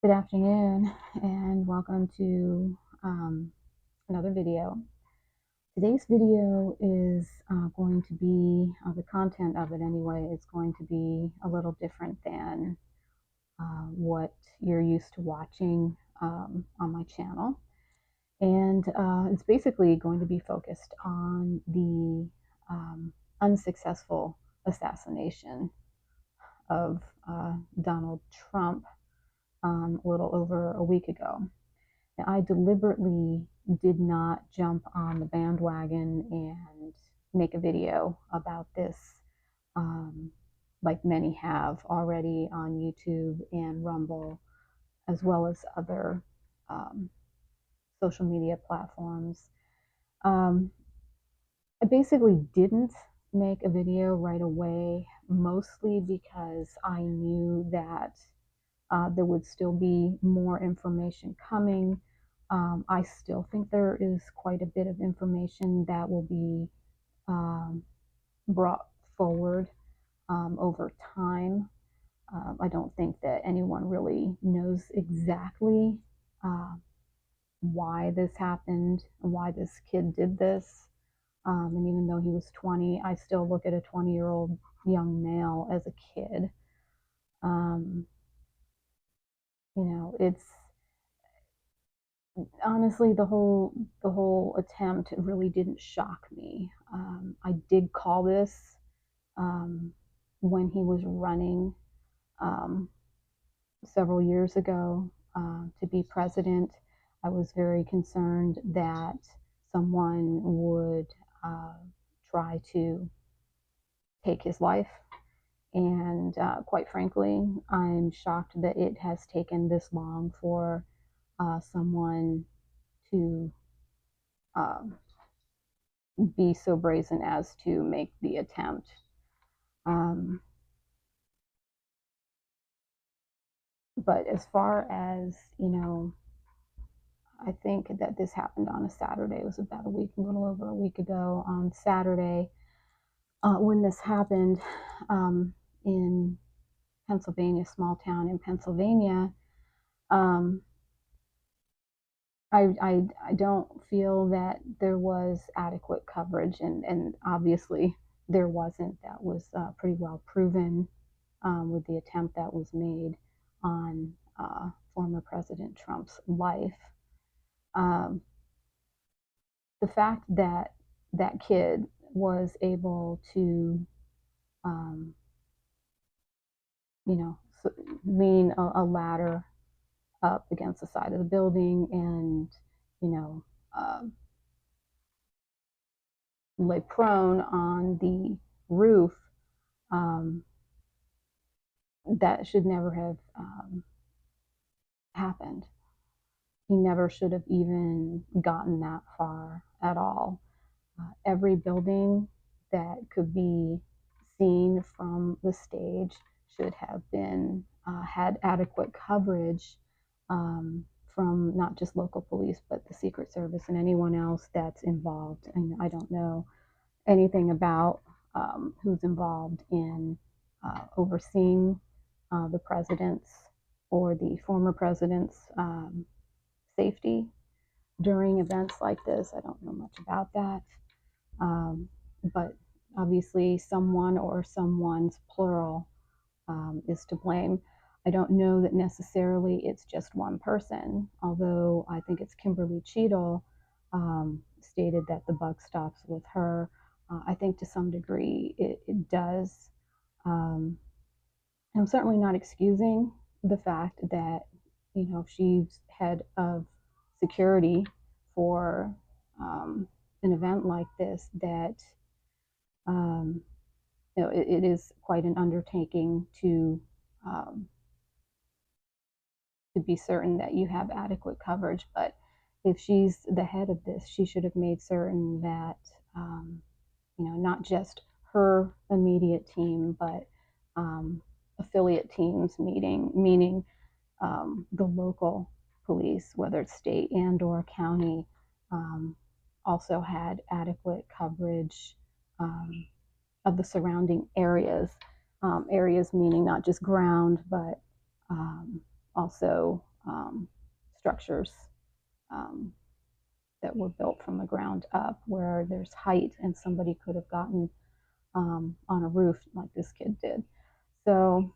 Good afternoon and welcome to another video. Today's video is going to be, the content of it anyway, is going to be a little different than what you're used to watching on my channel. And it's basically going to be focused on the unsuccessful assassination of Donald Trump a little over a week ago. I deliberately did not jump on the bandwagon and make a video about this, um, like many have already on YouTube and Rumble, as well as other um, social media platforms. Um, I basically didn't make a video right away, mostly because I knew that there would still be more information coming. I still think there is quite a bit of information that will be um, brought forward over time. I don't think that anyone really knows exactly uh, why this happened and why this kid did this. And even though he was 20, I still look at a 20-year-old young male as a kid. Um, it's honestly the whole attempt really didn't shock me. I did call this um, when he was running um, several years ago to be president. I was very concerned that someone would try to take his life. And quite frankly, I'm shocked that it has taken this long for someone to um, be so brazen as to make the attempt. Um, but as far as, I think that this happened on a Saturday. It was about a little over a week ago on Saturday when this happened in Pennsylvania, small town in Pennsylvania. Um, I don't feel that there was adequate coverage, and obviously there wasn't. That was pretty well proven with the attempt that was made on former President Trump's life. Um, the fact that that kid was able to, um, you know, lean a ladder up against the side of the building and, you know, uh, lay prone on the roof, um, that should never have happened. He never should have even gotten that far at all. Every building that could be seen from the stage should have been had adequate coverage from not just local police, but the Secret Service and anyone else that's involved. And I don't know anything about who's involved in overseeing the president's or the former president's safety during events like this. I don't know much about that. But obviously, someone or someone's plural is to blame. I don't know that necessarily it's just one person, although I think it's Kimberly Cheatle stated that the buck stops with her. I think to some degree it does. Um, I'm certainly not excusing the fact that, she's head of security for an event like this, that um, it is quite an undertaking um, to be certain that you have adequate coverage. But if she's the head of this, she should have made certain that not just her immediate team, but affiliate teams meaning the local police, whether it's state and or county, um, also had adequate coverage of the surrounding areas. Areas meaning not just ground, but also structures um, that were built from the ground up, where there's height and somebody could have gotten on a roof like this kid did. So,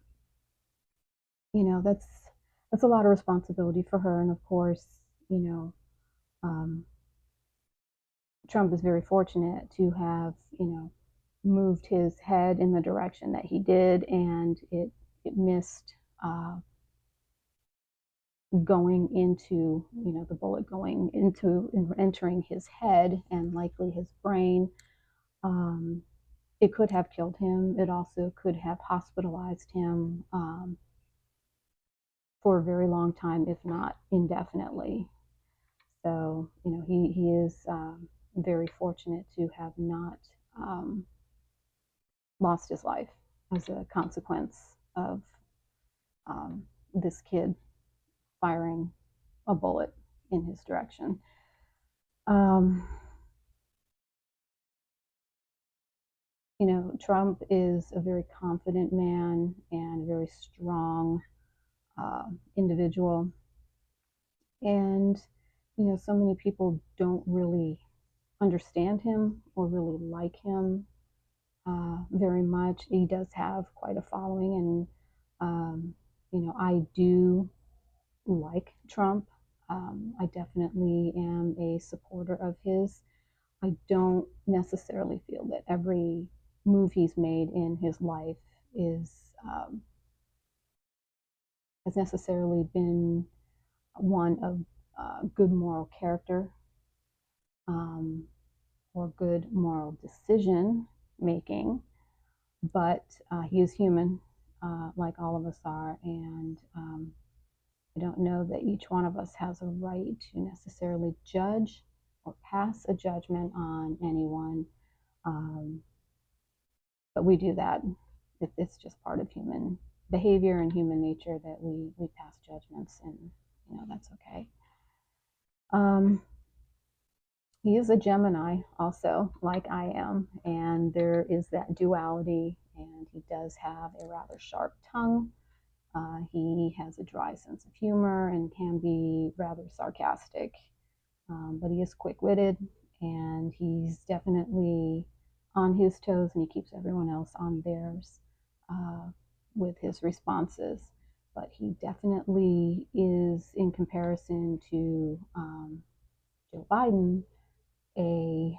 that's a lot of responsibility for her. And of course, you know, um, Trump is very fortunate to have, moved his head in the direction that he did, and it missed going into, the bullet going into entering his head and likely his brain. Um, it could have killed him. It also could have hospitalized him for a very long time, if not indefinitely. So, he is very fortunate to have not um, lost his life as a consequence of um, this kid firing a bullet in his direction. Um, Trump is a very confident man and a very strong individual. And, so many people don't really understand him or really like him very much. He does have quite a following, and, I do like Trump. I definitely am a supporter of his. I don't necessarily feel that every move he's made in his life is has necessarily been one of good moral character um, or good moral decision making. But he is human, like all of us are, and I don't know that each one of us has a right to necessarily judge or pass a judgment on anyone. Um, but we do that. It's just part of human behavior and human nature that we pass judgments, and that's okay. Um, he is a Gemini, also, like I am, and there is that duality. And he does have a rather sharp tongue. He has a dry sense of humor and can be rather sarcastic, but he is quick-witted, and he's definitely on his toes, and he keeps everyone else on theirs with his responses. But he definitely is, in comparison to Joe Biden, a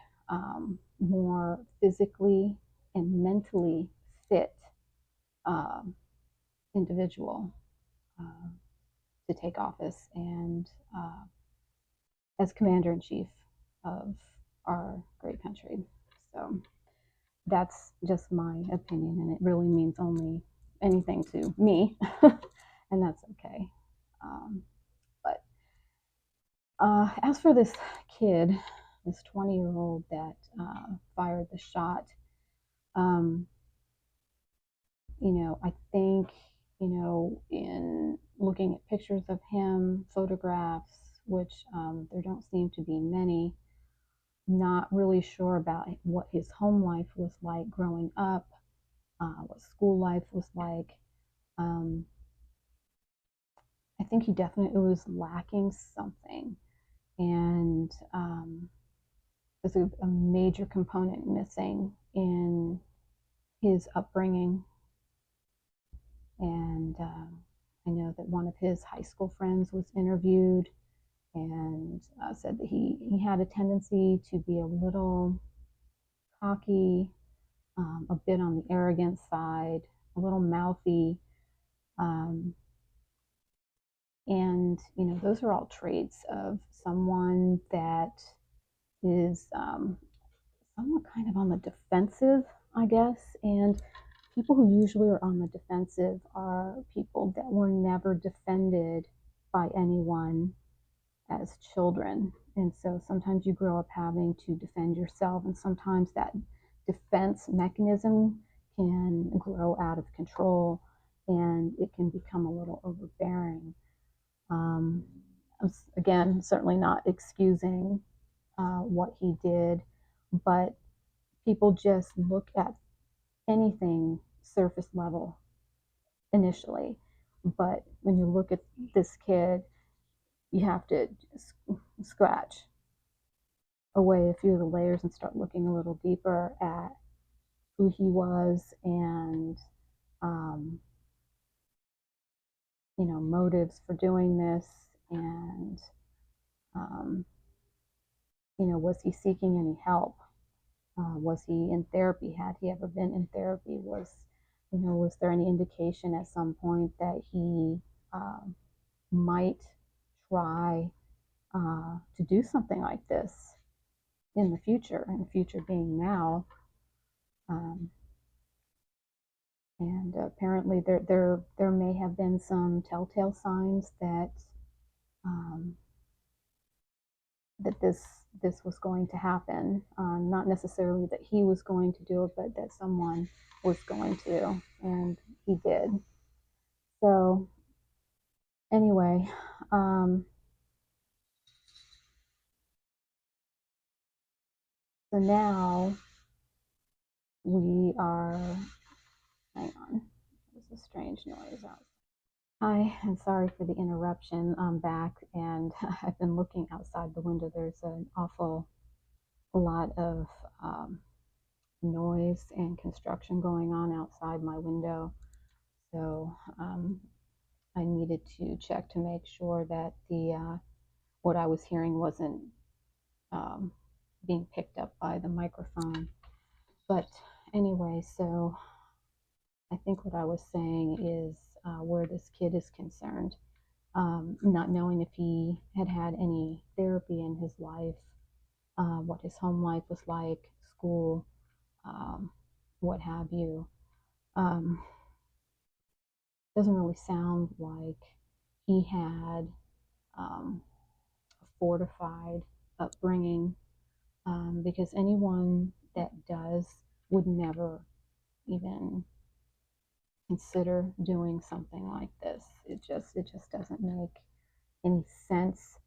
more physically and mentally fit um, individual uh, to take office and as commander in chief of our great country. So that's just my opinion, and it really means only anything to me, and that's okay. But as for this kid, this 20-year-old that fired the shot, um, I think, in looking at pictures of him, photographs, which there don't seem to be many, not really sure about what his home life was like growing up, what school life was like. Um, I think he definitely was lacking something, and there's a major component missing in his upbringing. And I know that one of his high school friends was interviewed and said that he had a tendency to be a little cocky, a bit on the arrogant side, a little mouthy. Um, and, those are all traits of someone that is somewhat kind of on the defensive, I guess. And people who usually are on the defensive are people that were never defended by anyone as children. And so sometimes you grow up having to defend yourself, and sometimes that defense mechanism can grow out of control and it can become a little overbearing. Um, again, certainly not excusing what he did, but people just look at anything surface level initially. But when you look at this kid, you have to scratch away a few of the layers and start looking a little deeper at who he was and um, motives for doing this, and um, was he seeking any help? Was he in therapy? Had he ever been in therapy? Was there any indication at some point that he uh, might try to do something like this in the future, and the future being now? Um, and apparently, there may have been some telltale signs um, that this was going to happen. Not necessarily that he was going to do it, but that someone was going to, and he did. So anyway, um, so now we are. Hang on, there's a strange noise out. Hi, I'm sorry for the interruption. I'm back, and I've been looking outside the window. There's an awful lot of um, noise and construction going on outside my window. So I needed to check to make sure that the what I was hearing wasn't um, being picked up by the microphone. But anyway, so I think what I was saying is where this kid is concerned, not knowing if he had had any therapy in his life, what his home life was like, school, um, what have you. Um, doesn't really sound like he had um, a fortified upbringing, because anyone that does would never even consider doing something like this. It just doesn't make any sense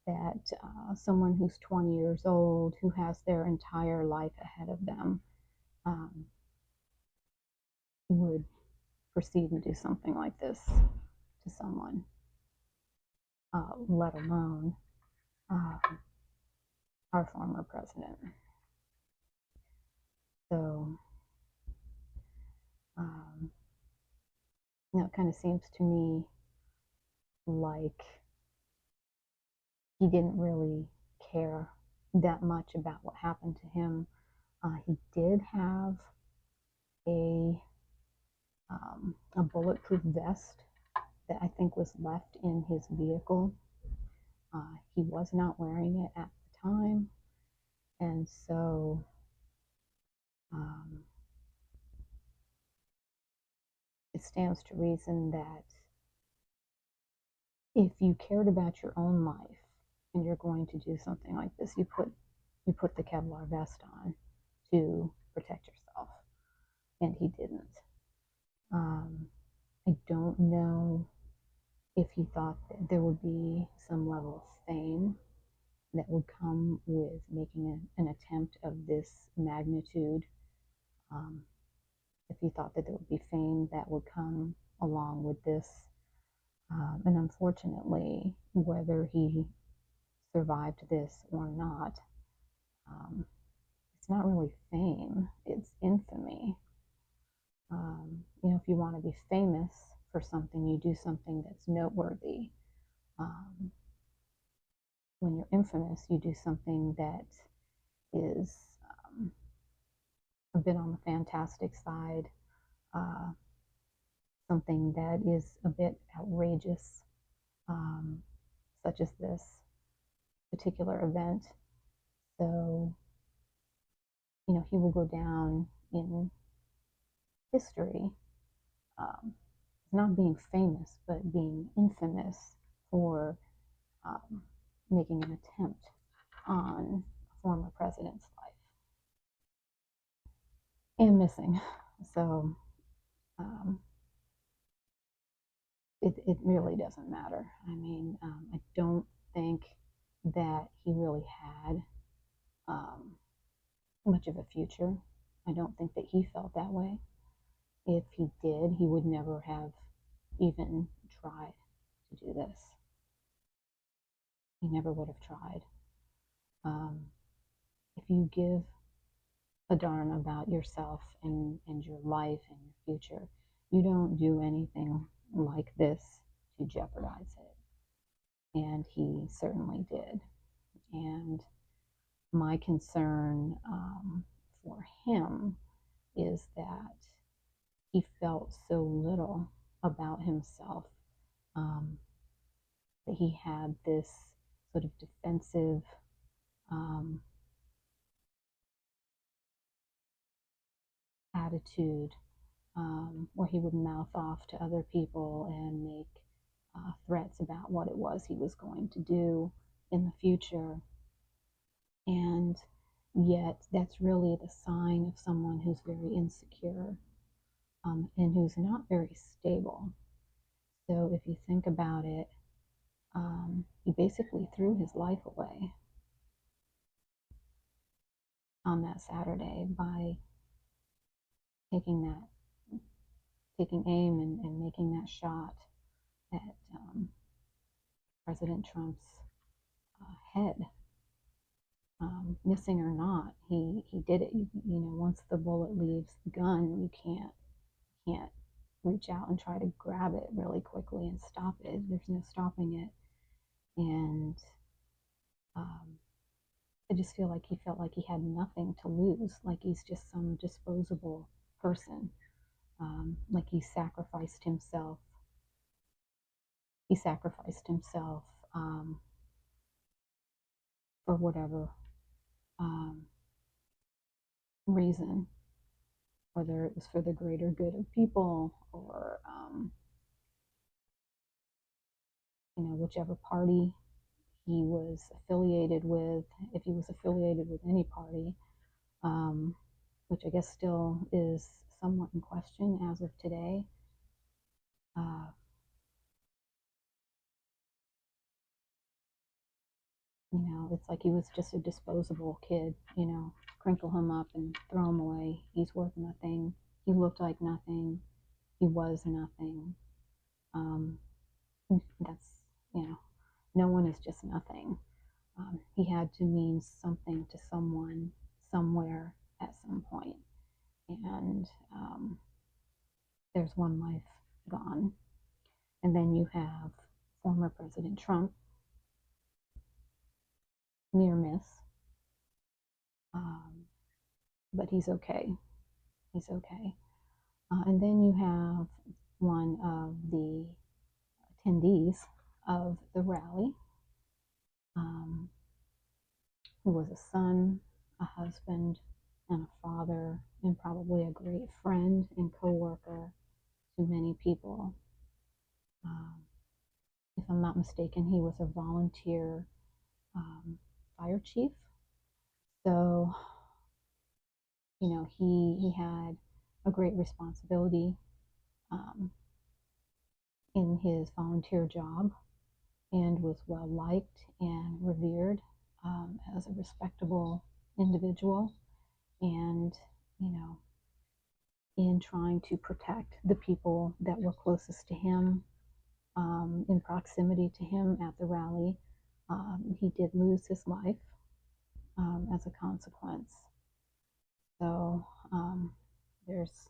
that someone who's 20 years old, who has their entire life ahead of them, um, would proceed and do something like this to someone, let alone uh, our former president. So, um, it kind of seems to me like he didn't really care that much about what happened to him. He did have a a bulletproof vest that I think was left in his vehicle. He was not wearing it at the time, and so um, it stands to reason that if you cared about your own life and you're going to do something like this, you put the Kevlar vest on to protect yourself, and he didn't. Um, I don't know if he thought that there would be some level of fame that would come with making an attempt of this magnitude. Um, if he thought that there would be fame that would come along with this. And unfortunately, whether he survived this or not, um, it's not really fame, it's infamy. If you want to be famous for something, you do something that's noteworthy. Um, when you're infamous, you do something that is a bit on the fantastic side, uh, something that is a bit outrageous, um, such as this particular event. So, he will go down in history, um, not being famous, but being infamous for um, making an attempt on a former president's life and missing. So, um, it really doesn't matter. I mean, I don't think that he really had um, much of a future. I don't think that he felt that way. If he did, he would never have even tried to do this. he never would have tried. If you give a darn about yourself and your life and your future, you don't do anything like this to jeopardize it. And he certainly did. And my concern for him is that he felt so little about himself, that he had this sort of defensive attitude, where he would mouth off to other people and make threats about what it was he was going to do in the future. And yet, that's really the sign of someone who's very insecure, and who's not very stable. So, if you think about it, he basically threw his life away on that Saturday by taking that, taking aim and making that shot at President Trump's head. Missing or not, he did it. You know, once the bullet leaves the gun, you can't reach out and try to grab it really quickly and stop it. There's no stopping it. And I just feel like he felt like he had nothing to lose, like he's just some disposable person, like he sacrificed himself. He sacrificed himself for whatever um, reason, whether it was for the greater good of people or whichever party he was affiliated with, if he was affiliated with any party, um, which I guess still is somewhat in question as of today. Uh, it's like he was just a disposable kid, crinkle him up and throw him away. He's worth nothing. He looked like nothing. He was nothing. Um, that's, no one is just nothing. He had to mean something to someone somewhere at some point. And there's one life gone. And then you have former President Trump, near miss, but he's okay. He's okay. And then you have one of the attendees of the rally, um, who was a son, a husband, and a father, and probably a great friend and co-worker to many people. If I'm not mistaken, he was a volunteer fire chief. So, he had a great responsibility um, in his volunteer job, and was well liked and revered as a respectable individual. And, in trying to protect the people that were closest to him, in proximity to him at the rally, he did lose his life as a consequence. So there's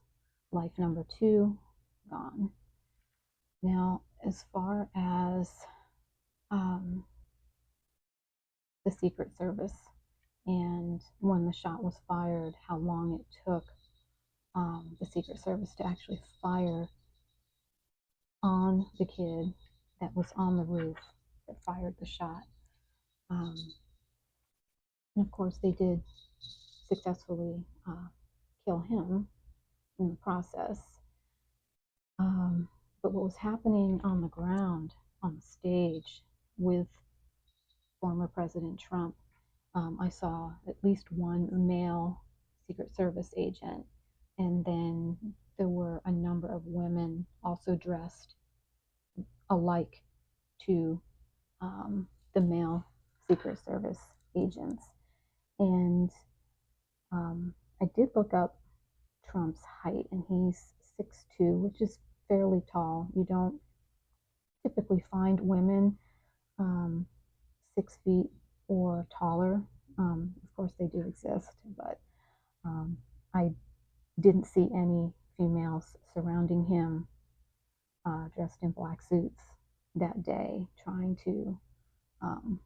life number 2 gone. Now, as far as the Secret Service and when the shot was fired, how long it took the Secret Service to actually fire on the kid that was on the roof that fired the shot. And of course, they did successfully kill him in the process. But what was happening on the ground, on the stage, with former President Trump, I saw at least one male Secret Service agent, and then there were a number of women also dressed alike to the male Secret Service agents. And I did look up Trump's height, and he's 6'2", which is fairly tall. You don't typically find women 6 feet or taller. Of course, they do exist, but I didn't see any females surrounding him dressed in black suits that day trying to um,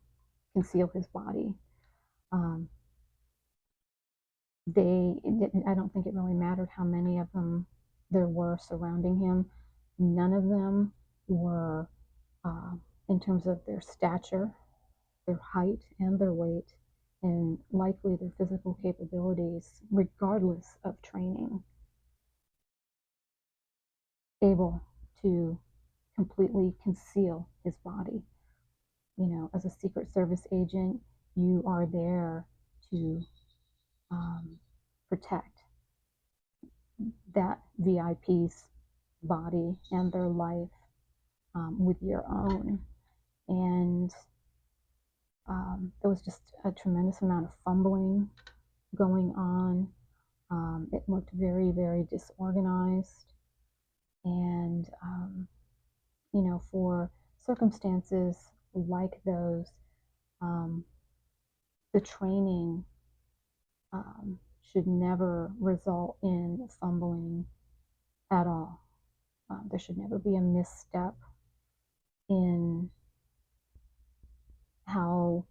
conceal his body. Um, I don't think it really mattered how many of them there were surrounding him. None of them were, uh, in terms of their stature, their height, and their weight, and likely their physical capabilities, regardless of training, able to completely conceal his body. As a Secret Service agent, you are there to protect that VIP's body and their life with your own. And there was just a tremendous amount of fumbling going on. It looked very, very disorganized. And, for circumstances like those, um, the training should never result in fumbling at all. There should never be a misstep in how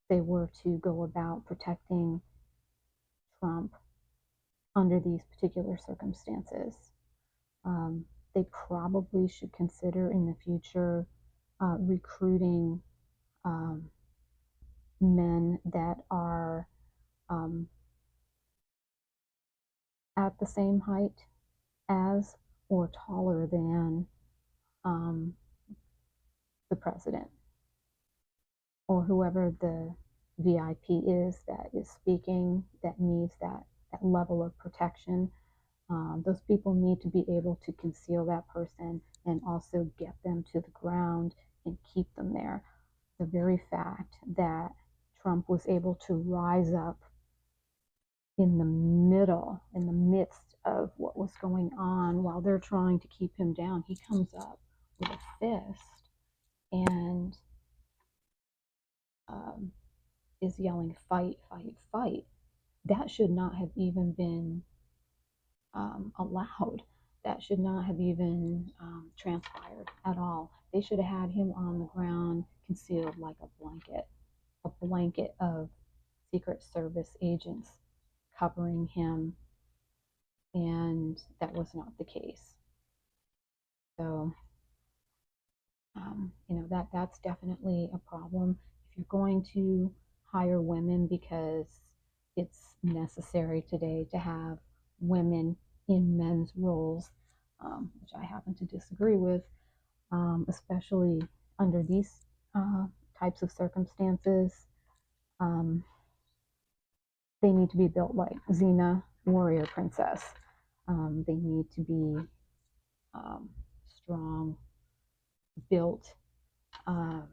they were to go about protecting Trump under these particular circumstances. They probably should consider in the future recruiting um, men that are um, at the same height as or taller than um, the president or whoever the VIP is that is speaking that needs that level of protection. Those people need to be able to conceal that person and also get them to the ground and keep them there. The very fact that Trump was able to rise up in the midst of what was going on while they're trying to keep him down, he comes up with a fist and um, is yelling, "Fight, fight, fight." That should not have even been allowed. That should not have even transpired at all. They should have had him on the ground, concealed like a blanket of Secret Service agents covering him, and that was not the case. So, that's definitely a problem. If you're going to hire women because it's necessary today to have women in men's roles, which I happen to disagree with, especially under these uh, types of circumstances. Um, they need to be built like Xena, warrior princess. They need to be strong, built, um,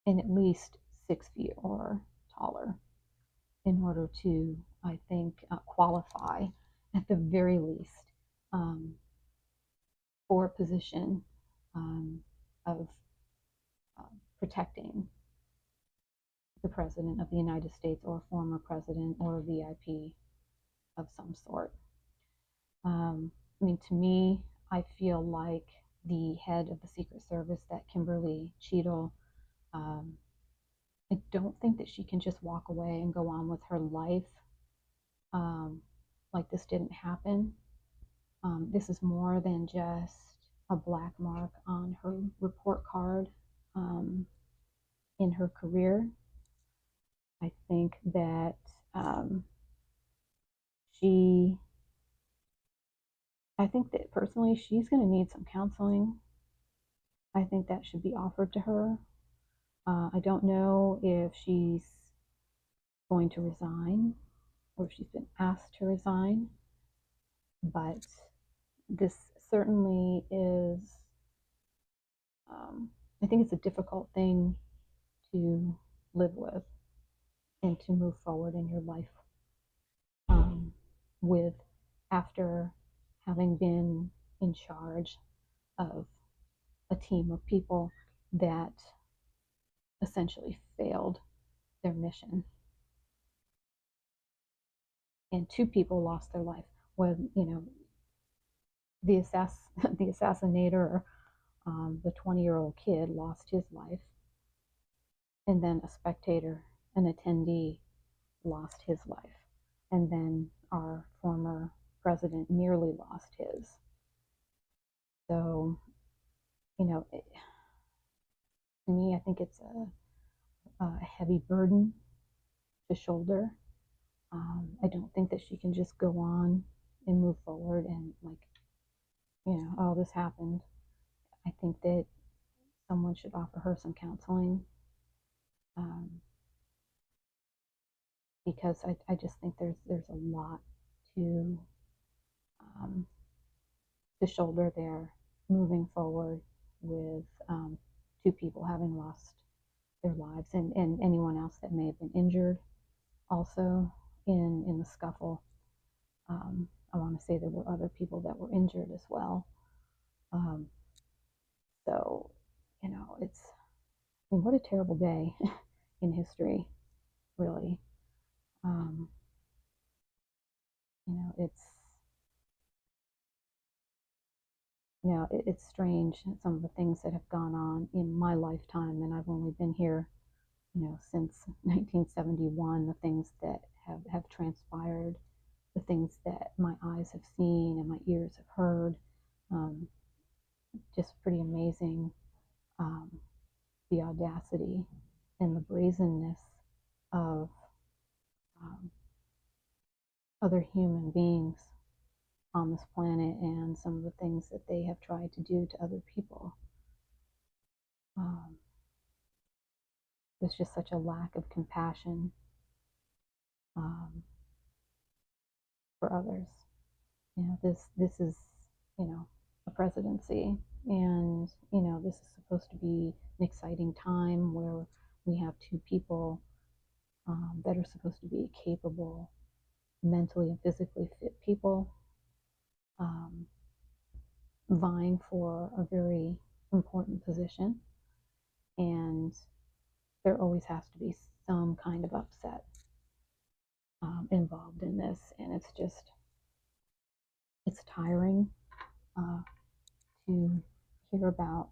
and at least 6 feet or taller in order to, I think, qualify at the very least for a position of uh, protecting the President of the United States or a former president or a VIP of some sort. To me, I feel like the head of the Secret Service, that Kimberly Cheatle, um, I don't think that she can just walk away and go on with her life like this didn't happen. This is more than just a black mark on her report card in her career. I think that she, I think that personally she's going to need some counseling. I think that should be offered to her. I don't know if she's going to resign or if she's been asked to resign, but this certainly is, I think it's a difficult thing to live with and to move forward in your life with after having been in charge of a team of people that essentially failed their mission. And two people lost their life. When, the the assassinator, the 20-year-old kid, lost his life, and then a spectator, an attendee, lost his life, and then our former president nearly lost his. So, to me, I think it's a heavy burden to shoulder. I don't think that she can just go on and move forward and, like, oh, this happened. I think that someone should offer her some counseling, um, because I just think there's a lot to um, to shoulder there, moving forward with two people having lost their lives, and anyone else that may have been injured also in the scuffle. I want to say there were other people that were injured as well. Um, so, it's, I mean, what a terrible day in history, really. Um, it's, it's strange, some of the things that have gone on in my lifetime, and I've only been here, since 1971, the things that have transpired, the things that my eyes have seen and my ears have heard. Um, just pretty amazing, um, the audacity and the brazenness of um, other human beings on this planet, and some of the things that they have tried to do to other people. There's just such a lack of compassion um, for others. This is, a presidency, and this is supposed to be an exciting time where we have two people that are supposed to be capable, mentally and physically fit people, um, vying for a very important position, and there always has to be some kind of upset involved in this, and it's tiring uh, to hear about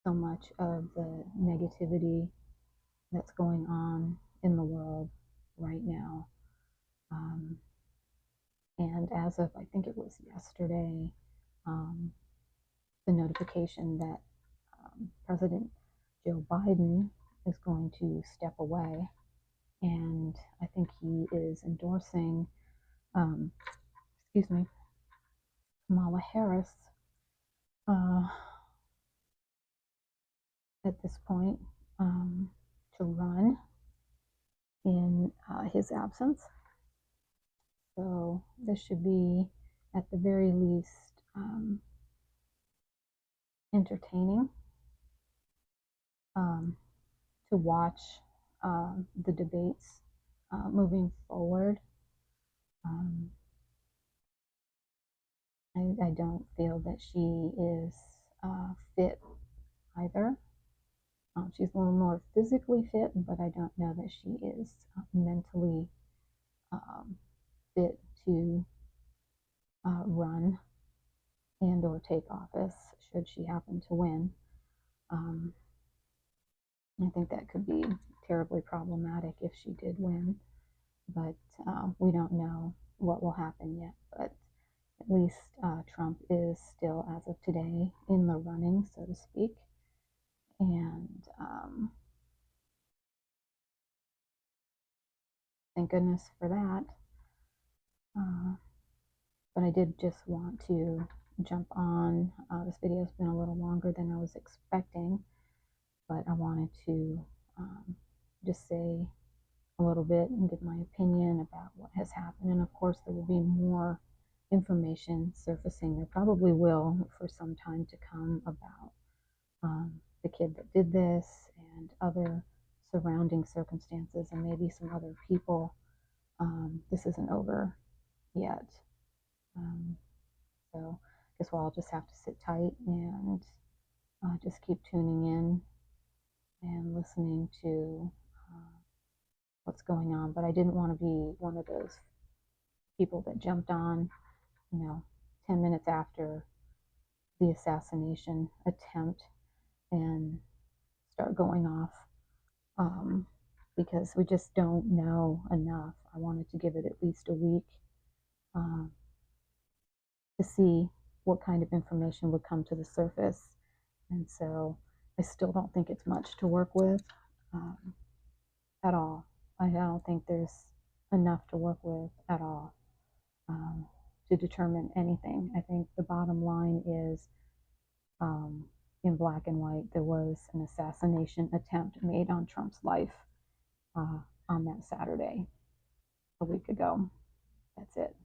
so much of the negativity that's going on in the world right now. Um, and as of, I think it was yesterday, um, the notification that President Joe Biden is going to step away. And I think he is endorsing, um, excuse me, Kamala Harris uh, at this point, to run in his absence. So this should be, at the very least, entertaining to watch the debates moving forward. Um, I don't feel that she is fit either. She's a little more physically fit, but I don't know that she is mentally um, fit to run and or take office should she happen to win. Um, I think that could be terribly problematic if she did win, but we don't know what will happen yet. But at least Trump is still, as of today, in the running, so to speak. And thank goodness for that. But I did just want to jump on. This video has been a little longer than I was expecting, but I wanted to just say a little bit and give my opinion about what has happened. And of course, there will be more information surfacing. There probably will for some time to come about the kid that did this and other surrounding circumstances, and maybe some other people. This isn't over yet. So I guess we'll all just have to sit tight and just keep tuning in and listening to what's going on. But I didn't want to be one of those people that jumped on, 10 minutes after the assassination attempt and start going off, because we just don't know enough. I wanted to give it at least a week uh, to see what kind of information would come to the surface. And so I still don't think it's much to work with at all. I don't think there's enough to work with at all to determine anything. I think the bottom line is, in black and white, there was an assassination attempt made on Trump's life on that Saturday a week ago. That's it.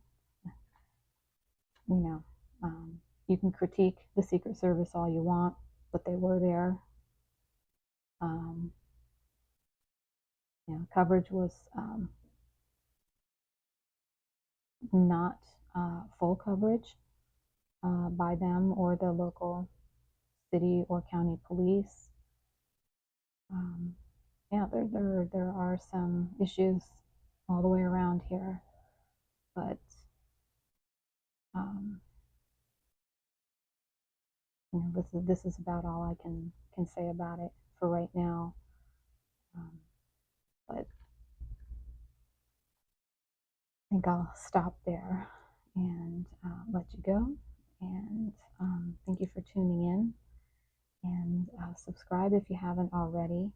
You know, you can critique the Secret Service all you want, but they were there. Coverage was not full coverage by them or the local city or county police. There are some issues all the way around here, but this is about all I can say about it for right now. But I think I'll stop there and let you go. And thank you for tuning in. And subscribe if you haven't already.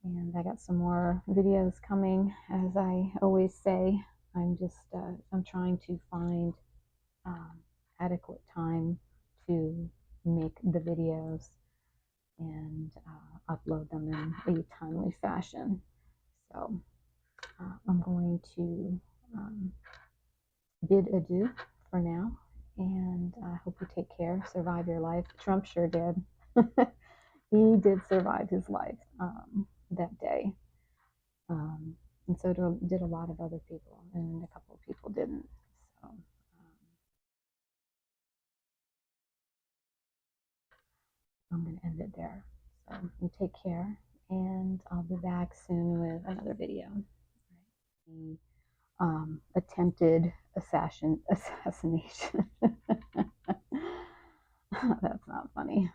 And I got some more videos coming, as I always say. I'm trying to find adequate time to make the videos and upload them in a timely fashion. So I'm going to bid adieu for now, and I hope you take care, survive your life. Trump sure did. He did survive his life that day. And so did a lot of other people, and a couple of people didn't. So I'm going to end it there. So you take care, and I'll be back soon with another video. The attempted assassination. That's not funny.